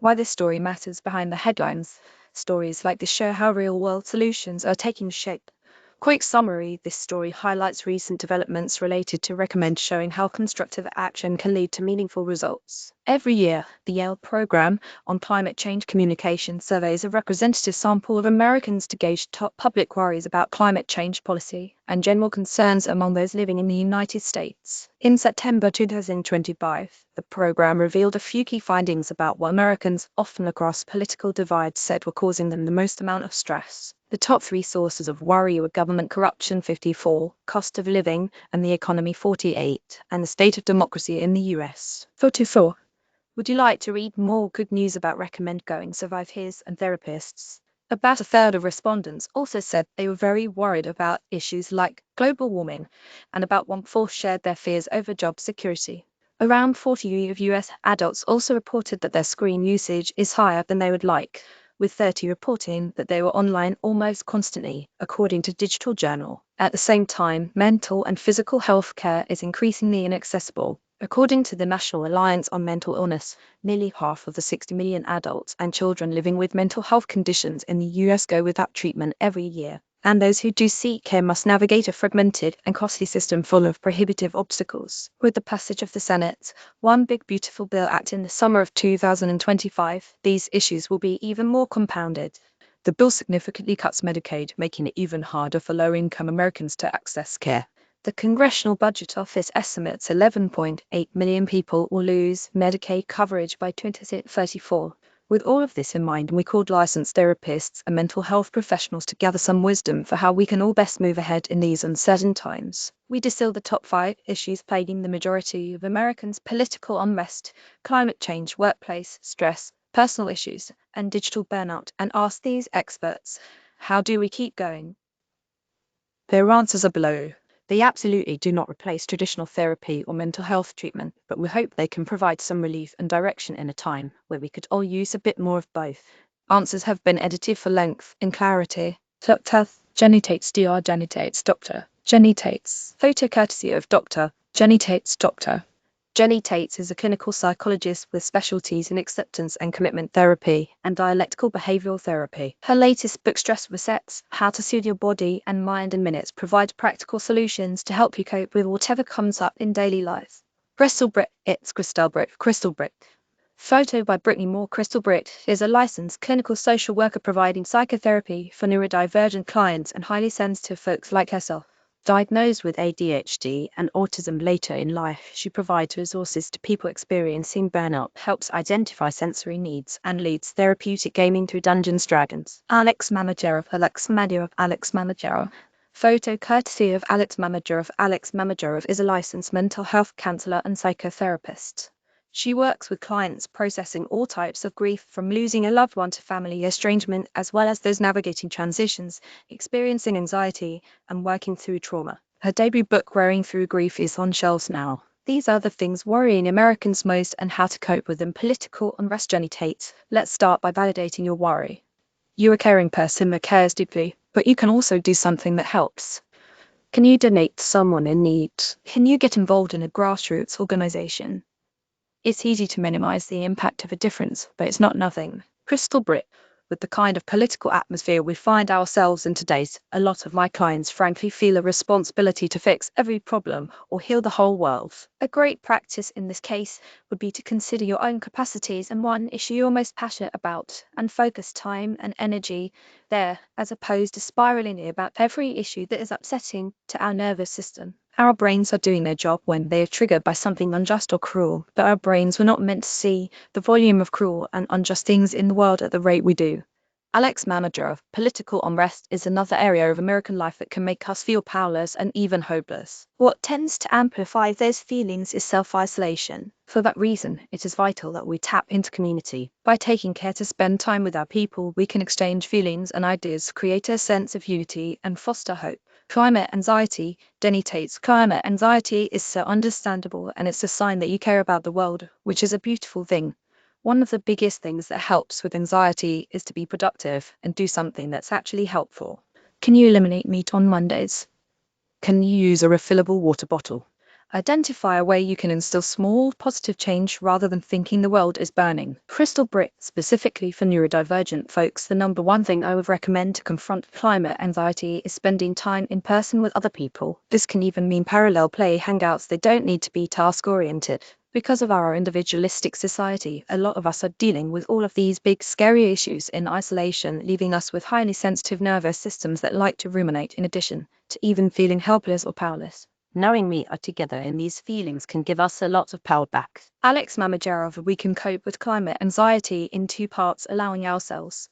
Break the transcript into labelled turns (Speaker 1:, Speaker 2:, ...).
Speaker 1: Why this story matters behind the headlines. Stories like this show how real-world solutions are taking shape. Quick summary, this story highlights recent developments related to recommend showing how constructive action can lead to meaningful results. Every year, the Yale Program on climate change communication surveys a representative sample of Americans to gauge top public worries about climate change policy and general concerns among those living in the United States. In September 2025, the program revealed a few key findings about what Americans, often across political divides, said were causing them the most amount of stress. The top three sources of worry were government corruption 54, cost of living and the economy 48, and the state of democracy in the US 44. Would you like to read more good news about recommend going survive his and therapists? About a third of respondents also said they were very worried about issues like global warming, and about 1/4 shared their fears over job security. Around 40 of US adults also reported that their screen usage is higher than they would like, with 30 reporting that they were online almost constantly, according to Digital Journal. At the same time, mental and physical health care is increasingly inaccessible. According to the National Alliance on Mental Illness, nearly half of the 60 million adults and children living with mental health conditions in the US go without treatment every year, and those who do seek care must navigate a fragmented and costly system full of prohibitive obstacles. With the passage of the Senate One Big Beautiful Bill Act in the summer of 2025, these issues will be even more compounded. The bill significantly cuts Medicaid, making it even harder for low-income Americans to access care. The Congressional Budget Office estimates 11.8 million people will lose Medicaid coverage by 2034. With all of this in mind, we called licensed therapists and mental health professionals to gather some wisdom for how we can all best move ahead in these uncertain times. We distilled the top 5 issues plaguing the majority of Americans: political unrest, climate change, workplace stress, personal issues, and digital burnout, and asked these experts, how do we keep going? Their answers are below. They absolutely do not replace traditional therapy or mental health treatment, but we hope they can provide some relief and direction in a time where we could all use a bit more of both. Answers have been edited for length and clarity. Dr. Jenny Tates, Dr. Jenny Tates, Dr. Jenny Tates. Photo courtesy of Dr. Jenny Tates, Dr. Jenny Tates is a clinical psychologist with specialties in acceptance and commitment therapy and dialectical behavioral therapy. Her latest book, Stress Resets: How to Soothe Your Body and Mind in Minutes, provides practical solutions to help you cope with whatever comes up in daily life. Crystal Britt, it's Crystal Britt. Crystal Britt. Photo by Brittany Moore. Crystal Britt is a licensed clinical social worker providing psychotherapy for neurodivergent clients and highly sensitive folks like herself. Diagnosed with ADHD and autism later in life, she provides resources to people experiencing burnout, helps identify sensory needs, and leads therapeutic gaming through Dungeons & Dragons. Alex Mamajerov. Alex Mamajerov. Photo courtesy of Alex Mamajerov. Alex Mamajerov is a licensed mental health counselor and psychotherapist. She works with clients processing all types of grief, from losing a loved one to family estrangement, as well as those navigating transitions, experiencing anxiety, and working through trauma. Her debut book, Wearing Through Grief, is on shelves now. These are the things worrying Americans most and how to cope with them. Political unrest. Jenny Tate. Let's start by validating your worry. You're a caring person that cares deeply, but you can also do something that helps. Can you donate to someone in need? Can you get involved in a grassroots organization? It's easy to minimize the impact of a difference, but it's not nothing. Crystal Britt. With the kind of political atmosphere we find ourselves in today, a lot of my clients frankly feel a responsibility to fix every problem or heal the whole world. A great practice in this case would be to consider your own capacities and one issue you're most passionate about, and focus time and energy there, as opposed to spiraling about every issue that is upsetting to our nervous system. Our brains are doing their job when they are triggered by something unjust or cruel, but our brains were not meant to see the volume of cruel and unjust things in the world at the rate we do. Alex Mamajerov. Political unrest is another area of American life that can make us feel powerless and even hopeless. What tends to amplify those feelings is self-isolation. For that reason, it is vital that we tap into community. By taking care to spend time with our people, we can exchange feelings and ideas, create a sense of unity, and foster hope. Climate anxiety. Jenny Tates. Climate anxiety is so understandable, and it's a sign that you care about the world, which is a beautiful thing. One of the biggest things that helps with anxiety is to be productive and do something that's actually helpful. Can you eliminate meat on Mondays? Can you use a refillable water bottle? Identify a way you can instill small, positive change rather than thinking the world is burning. Crystal Brit, specifically for neurodivergent folks, the number one thing I would recommend to confront climate anxiety is spending time in person with other people. This can even mean parallel play hangouts. They don't need to be task-oriented. Because of our individualistic society, a lot of us are dealing with all of these big, scary issues in isolation, leaving us with highly sensitive nervous systems that like to ruminate, in addition to even feeling helpless or powerless. Knowing we are together in these feelings can give us a lot of power back. Alex Mamajerov, we can cope with climate anxiety in two parts, allowing ourselves